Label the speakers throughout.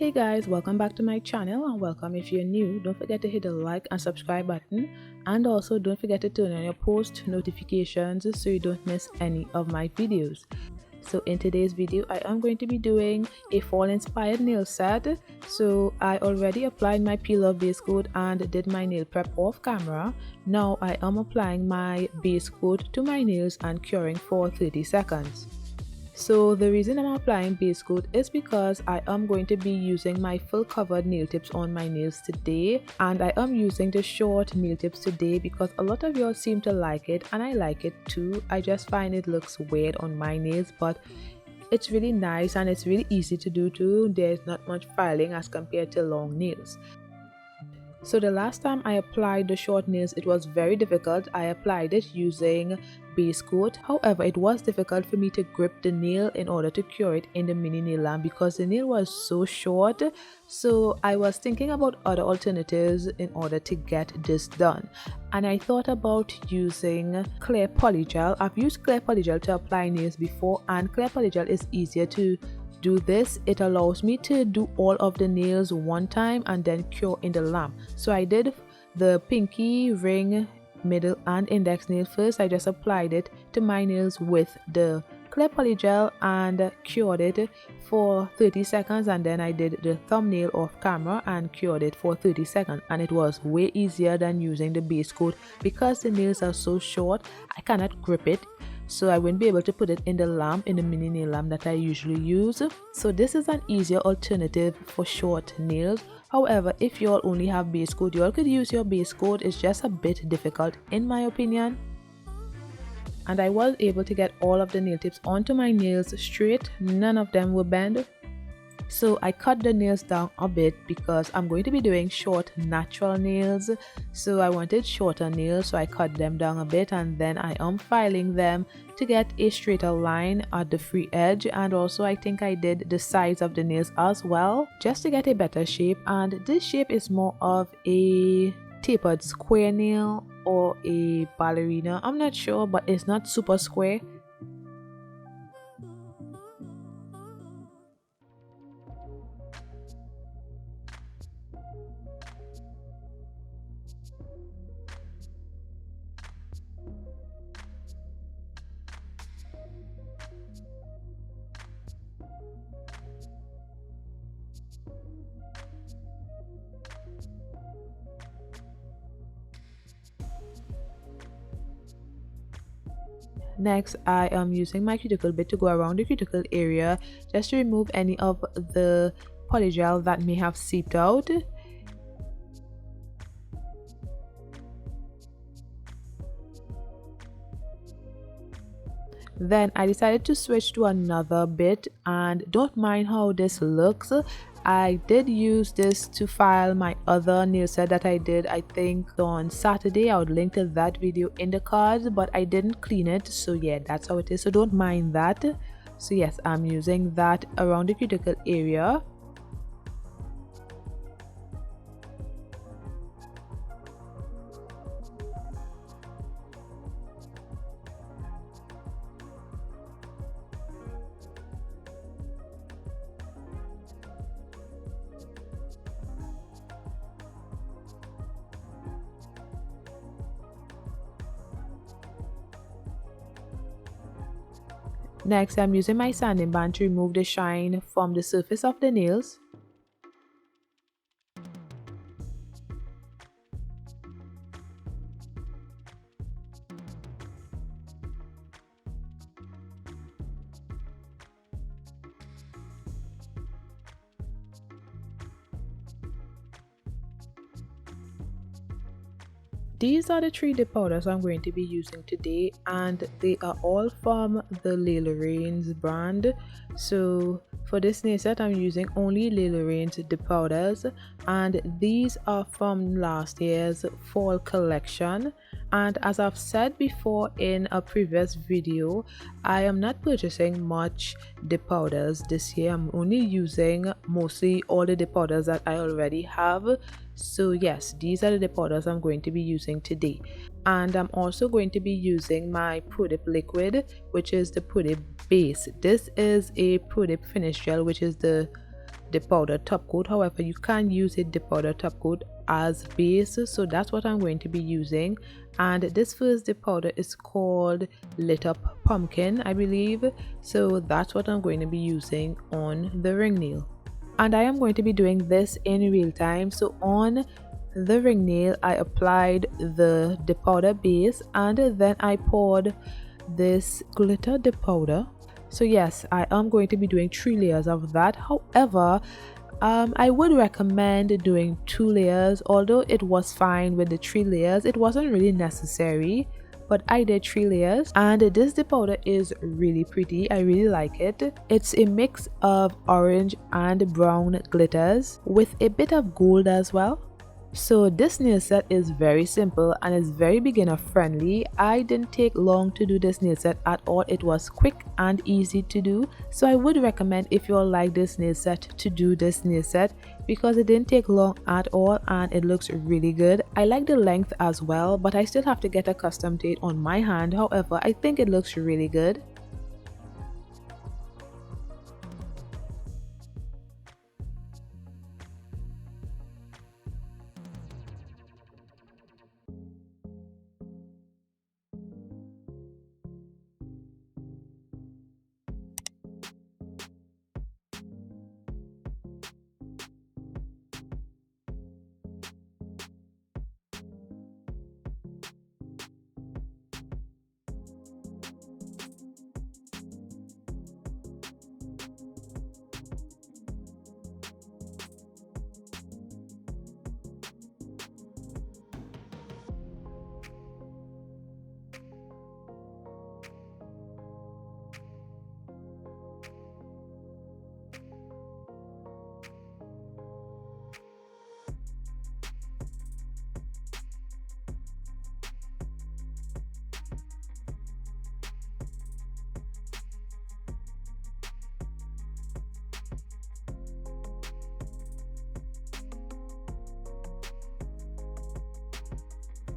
Speaker 1: Hey guys, welcome back to my channel, and welcome if you're new. Don't forget to hit the like and subscribe button, and also don't forget to turn on your post notifications so you don't miss any of my videos. So in today's video I am going to be doing a fall inspired nail set. So I already applied my peel off base coat and did my nail prep off camera. Now I am applying my base coat to my nails and curing for 30 seconds. So the reason I'm applying base coat is because I am going to be using my full covered nail tips on my nails today, and I am using the short nail tips today because a lot of y'all seem to like it and I like it too. I just find it looks weird on my nails, but it's really nice and it's really easy to do too. There's not much filing as compared to long nails. So the last time I applied the short nails, it was very difficult. I applied it using base coat. However, it was difficult for me to grip the nail in order to cure it in the mini nail lamp because the nail was so short. So I was thinking about other alternatives in order to get this done. And I thought about using clear polygel. I've used clear polygel to apply nails before, and clear polygel is easier to do this. It allows me to do all of the nails one time and then cure in the lamp. So I did the pinky, ring, middle and index nail first. I just applied it to my nails with the clear polygel and cured it for 30 seconds, and then I did the thumbnail off camera and cured it for 30 seconds, and it was way easier than using the base coat because the nails are so short. I cannot grip it, so I wouldn't be able to put it in the lamp, in the mini nail lamp that I usually use. So this is an easier alternative for short nails. However, if you all only have base coat, you all could use your base coat. It's just a bit difficult in my opinion. And I was able to get all of the nail tips onto my nails straight. None of them were bent. So I cut the nails down a bit because I'm going to be doing short natural nails. So I wanted shorter nails, so I cut them down a bit, and then I am filing them to get a straighter line at the free edge. And also I think I did the sides of the nails as well just to get a better shape. And this shape is more of a tapered square nail or a ballerina. I'm not sure, but it's not super square. Next, I am using my cuticle bit to go around the cuticle area just to remove any of the polygel that may have seeped out. Then I decided to switch to another bit, and don't mind how this looks. I did use this to file my other nail set that I did, I think on Saturday. I would link to that video in the cards, but I didn't clean it, so yeah, that's how it is, so don't mind that. So yes, I'm using that around the cuticle area. Next, I'm using my sanding band to remove the shine from the surface of the nails. These are the 3D powders I'm going to be using today, and they are all from the Lorraine's brand. So for this nail set, I'm using only Lorraine's dip powders, and these are from last year's fall collection. And as I've said before in a previous video, I am not purchasing much dip powders this year. I'm only using mostly all the dip powders that I already have. So yes, these are the dip powders I'm going to be using today. And I'm also going to be using my ProDip liquid, which is the ProDip base. This is a ProDip finish gel, which is the dip powder top coat. However, you can use a dip powder top coat as base, so that's what I'm going to be using. And this first dip powder is called Lit Up Pumpkin, I believe, so that's what I'm going to be using on the ring nail. And I am going to be doing this in real time. So on the ring nail, I applied the dip powder base and then I poured this glitter dip powder. So yes, I am going to be doing 3 layers of that. However, I would recommend doing 2 layers. Although it was fine with the 3 layers, it wasn't really necessary, but I did 3 layers. And this dip powder is really pretty. I really like it. It's a mix of orange and brown glitters with a bit of gold as well. So this nail set is very simple and is very beginner friendly. I didn't take long to do this nail set at all. It was quick and easy to do. So I would recommend, if you all like this nail set, to do this nail set because it didn't take long at all and it looks really good. I like the length as well, but I still have to get a custom date on my hand. However, I think it looks really good.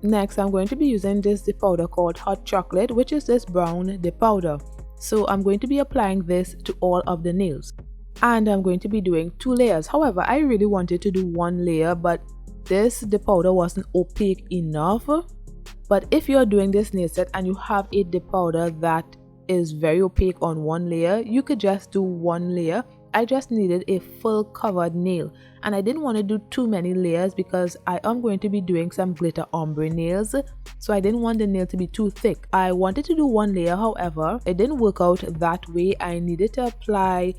Speaker 1: Next, I'm going to be using this dip powder called Hot Chocolate, which is this brown dip powder. So I'm going to be applying this to all of the nails. And I'm going to be doing 2 layers. However, I really wanted to do 1 layer, but this dip powder wasn't opaque enough. But if you're doing this nail set and you have a dip powder that is very opaque on 1 layer, you could just do 1 layer. I just needed a full covered nail and I didn't want to do too many layers because I am going to be doing some glitter ombre nails, so I didn't want the nail to be too thick. I wanted to do 1 layer, however it didn't work out that way. I needed to apply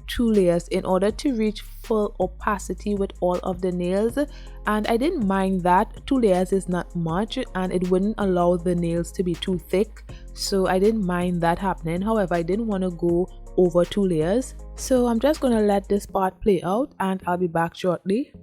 Speaker 1: 2 layers in order to reach full opacity with all of the nails, and I didn't mind that. 2 layers is not much and it wouldn't allow the nails to be too thick, so I didn't mind that happening. However, I didn't want to go over 2 layers, so I'm just going to let this part play out and I'll be back shortly.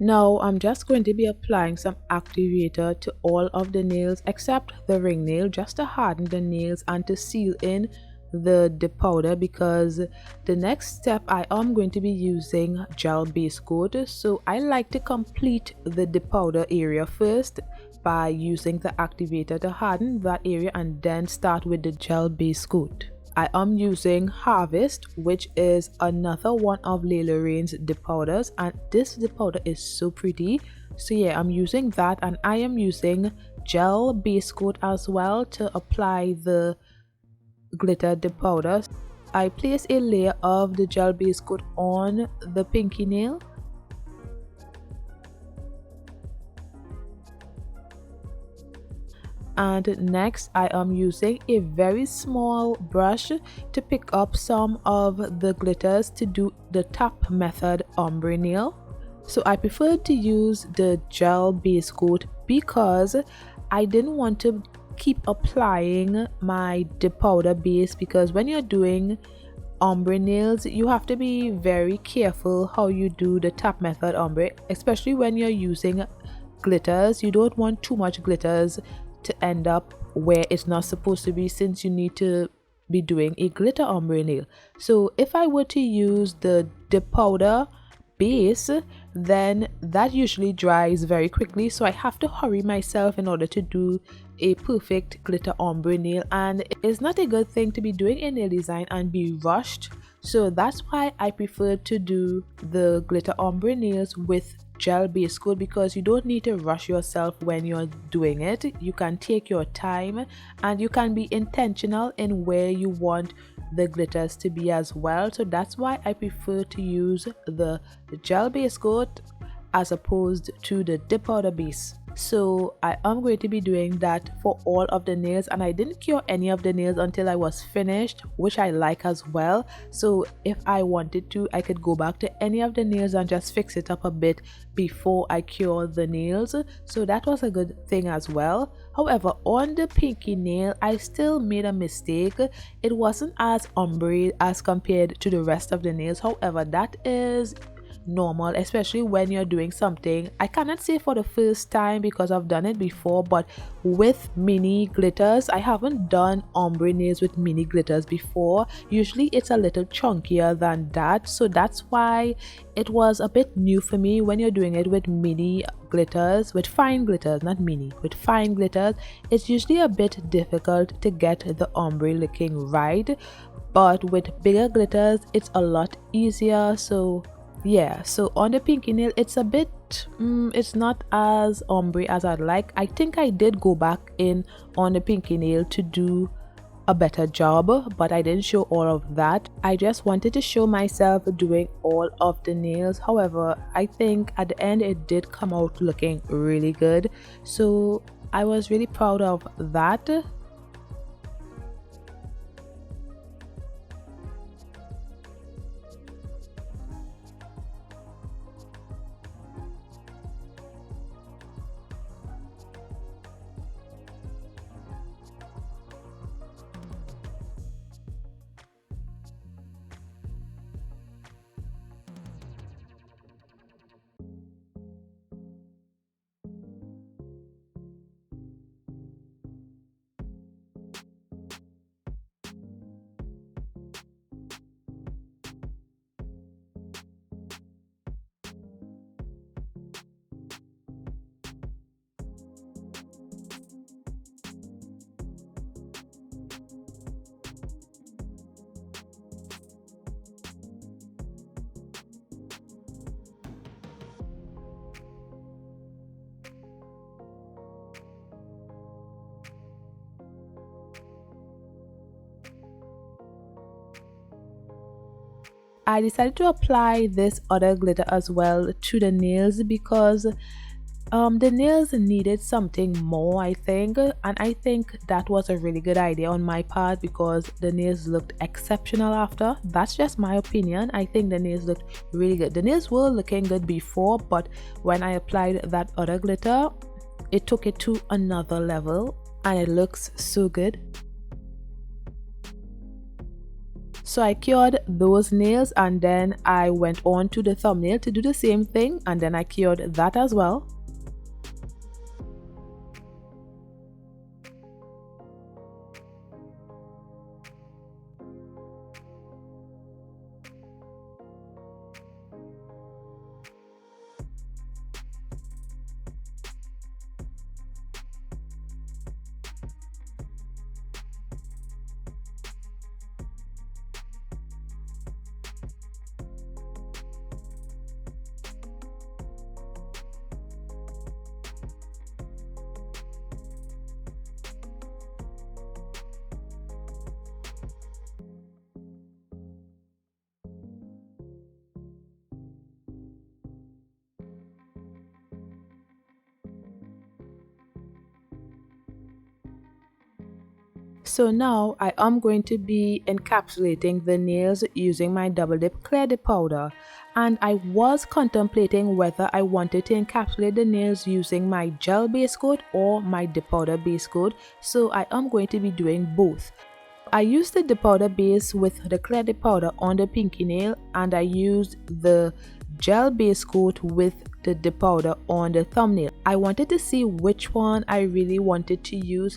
Speaker 1: Now I'm just going to be applying some activator to all of the nails except the ring nail, just to harden the nails and to seal in the dip powder, because the next step I am going to be using gel base coat. So I like to complete the dip powder area first by using the activator to harden that area and then start with the gel base coat. I am using Harvest, which is another one of Layla Rain's dip powders, and this dip powder is so pretty. So yeah, I'm using that, and I am using gel base coat as well to apply the glitter dip powder. I place a layer of the gel base coat on the pinky nail. And next I am using a very small brush to pick up some of the glitters to do the tap method ombre nail. So I preferred to use the gel base coat because I didn't want to keep applying my dip powder base, because when you're doing ombre nails you have to be very careful how you do the tap method ombre, especially when you're using glitters. You don't want too much glitters to end up where it's not supposed to be, since you need to be doing a glitter ombre nail. So if I were to use the dip powder base, then that usually dries very quickly, so I have to hurry myself in order to do a perfect glitter ombre nail, and it's not a good thing to be doing a nail design and be rushed. So that's why I prefer to do the glitter ombre nails with gel base coat, because you don't need to rush yourself when you're doing it. You can take your time and you can be intentional in where you want the glitters to be as well. So that's why I prefer to use the gel base coat as opposed to the dip powder base. So I am going to be doing that for all of the nails, and I didn't cure any of the nails until I was finished, which I like as well. So if I wanted to, I could go back to any of the nails and just fix it up a bit before I cure the nails. So that was a good thing as well. However, on the pinky nail I still made a mistake. It wasn't as ombre as compared to the rest of the nails. However, that is normal, especially when you're doing something, I cannot say for the first time because I've done it before, but with mini glitters. I haven't done ombre nails with mini glitters before. Usually it's a little chunkier than that, so that's why it was a bit new for me. When you're doing it with mini glitters, with fine glitters, not mini, with fine glitters, it's usually a bit difficult to get the ombre looking right, but with bigger glitters it's a lot easier. So yeah, so on the pinky nail it's a bit it's not as ombre as I'd like. I think I did go back in on the pinky nail to do a better job, but I didn't show all of that. I just wanted to show myself doing all of the nails. However, I think at the end it did come out looking really good, so I was really proud of that. I decided to apply this other glitter as well to the nails because the nails needed something more, I think, and I think that was a really good idea on my part because the nails looked exceptional after. That's just my opinion. I think the nails looked really good. The nails were looking good before, but when I applied that other glitter, it took it to another level and it looks so good. So I cured those nails and then I went on to the thumbnail to do the same thing, and then I cured that as well. So now I am going to be encapsulating the nails using my double dip clear dip powder, and I was contemplating whether I wanted to encapsulate the nails using my gel base coat or my dip powder base coat, so I am going to be doing both. I used the dip powder base with the clear dip powder on the pinky nail, and I used the gel base coat with the dip powder on the thumbnail. I wanted to see which one I really wanted to use.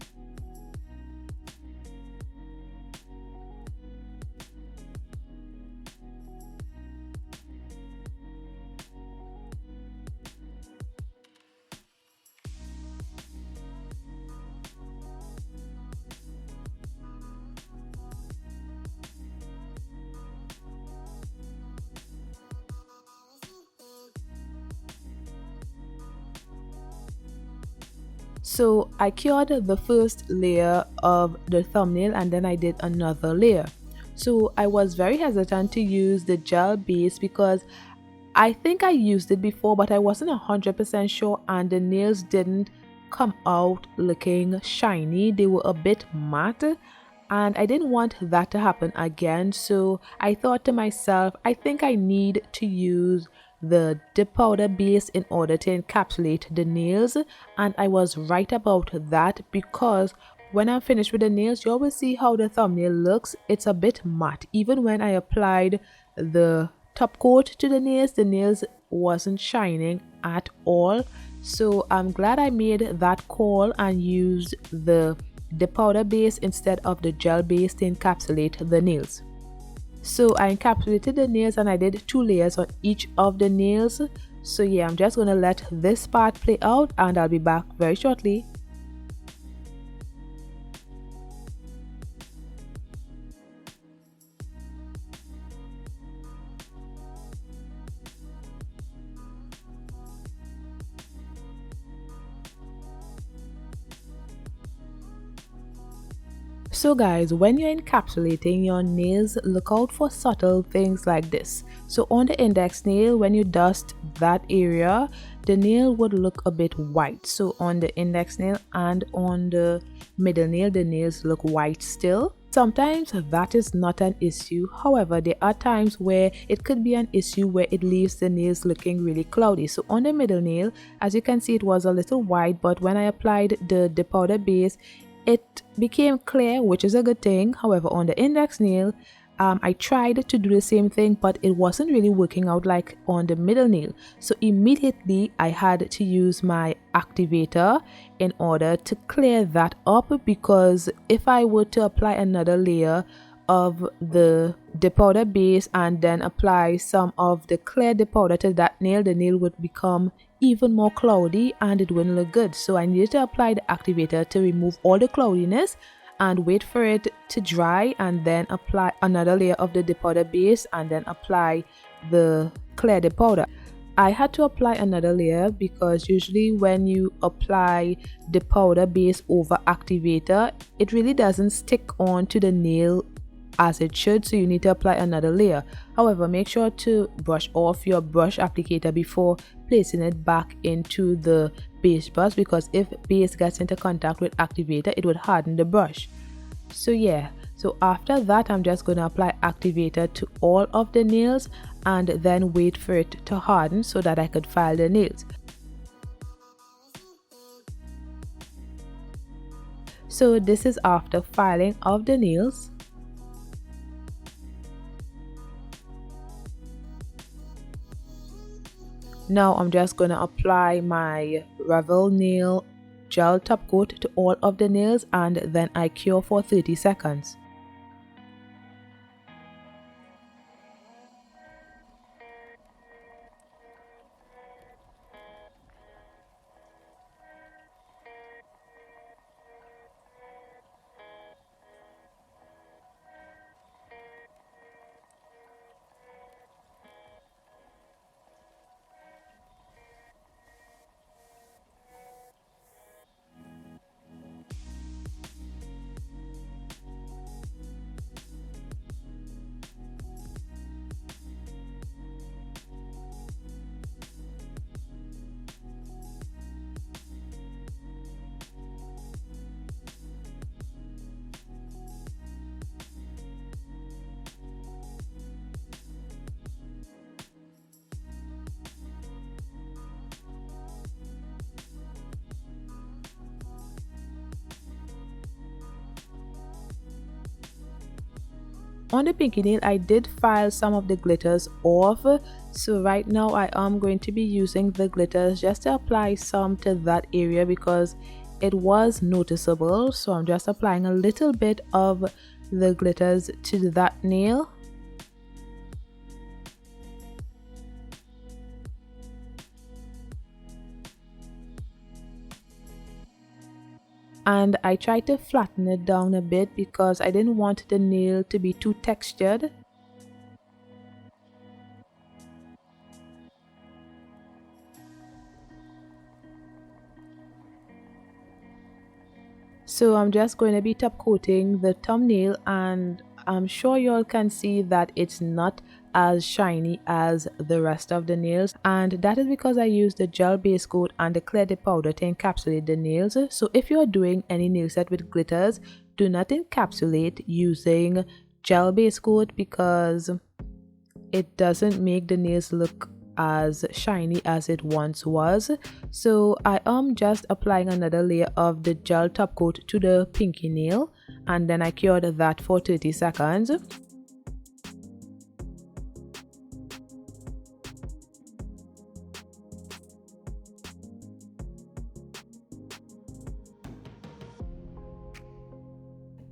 Speaker 1: So I cured the first layer of the thumbnail and then I did another layer. So I was very hesitant to use the gel base because I think I used it before, but I wasn't 100% sure, and the nails didn't come out looking shiny. They were a bit matte, and I didn't want that to happen again. So I thought to myself, I think I need to use the dip powder base in order to encapsulate the nails, and I was right about that because when I'm finished with the nails, you always see how the thumbnail looks. It's a bit matte. Even when I applied the top coat to the nails wasn't shining at all. So I'm glad I made that call and used the powder base instead of the gel base to encapsulate the nails. So I encapsulated the nails and I did 2 layers on each of the nails. So yeah, I'm just gonna let this part play out and I'll be back very shortly. So guys, when you're encapsulating your nails, look out for subtle things like this. So on the index nail, when you dust that area, the nail would look a bit white. So on the index nail and on the middle nail, the nails look white still. Sometimes that is not an issue. However, there are times where it could be an issue where it leaves the nails looking really cloudy. So on the middle nail, as you can see, it was a little white, but when I applied the powder base, it became clear, which is a good thing. However, on the index nail, I tried to do the same thing, but it wasn't really working out like on the middle nail. So immediately I had to use my activator in order to clear that up, because if I were to apply another layer of the powder base and then apply some of the clear powder to that nail, the nail would become even more cloudy and it wouldn't look good. So I needed to apply the activator to remove all the cloudiness and wait for it to dry and then apply another layer of the powder base and then apply the clear powder. I had to apply another layer because usually when you apply the powder base over activator, it really doesn't stick on to the nail as it should, so you need to apply another layer. However, make sure to brush off your brush applicator before placing it back into the base brush, because if base gets into contact with activator, it would harden the brush. So yeah, so after that I'm just going to apply activator to all of the nails and then wait for it to harden so that I could file the nails. So this is after filing of the nails. Now I'm just going to apply my Revel nail gel top coat to all of the nails, and then I cure for 30 seconds. On the pinky nail, I did file some of the glitters off, so right now I am going to be using the glitters just to apply some to that area because it was noticeable. So I'm just applying a little bit of the glitters to that nail. And I tried to flatten it down a bit because I didn't want the nail to be too textured. So I'm just going to be top coating the thumbnail, and I'm sure y'all can see that it's not as shiny as the rest of the nails, and that is because I used the gel base coat and the clear dip powder to encapsulate the nails. So if you're doing any nail set with glitters, do not encapsulate using gel base coat because it doesn't make the nails look as shiny as it once was. So I am just applying another layer of the gel top coat to the pinky nail, and then I cured that for 30 seconds.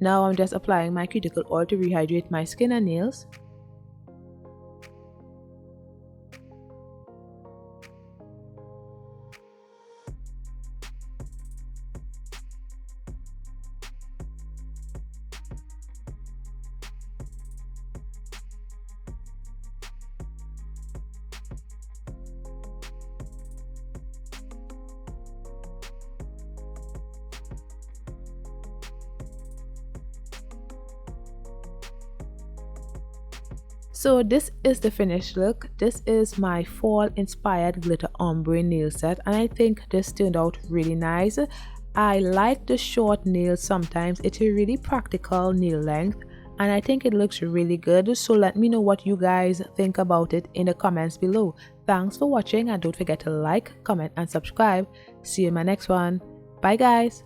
Speaker 1: Now I'm just applying my cuticle oil to rehydrate my skin and nails. So this is the finished look. This is my fall inspired glitter ombre nail set, and I think this turned out really nice. I like the short nails sometimes. It's a really practical nail length, and I think it looks really good. So let me know what you guys think about it in the comments below. Thanks for watching, and don't forget to like, comment and subscribe. See you in my next one. Bye guys.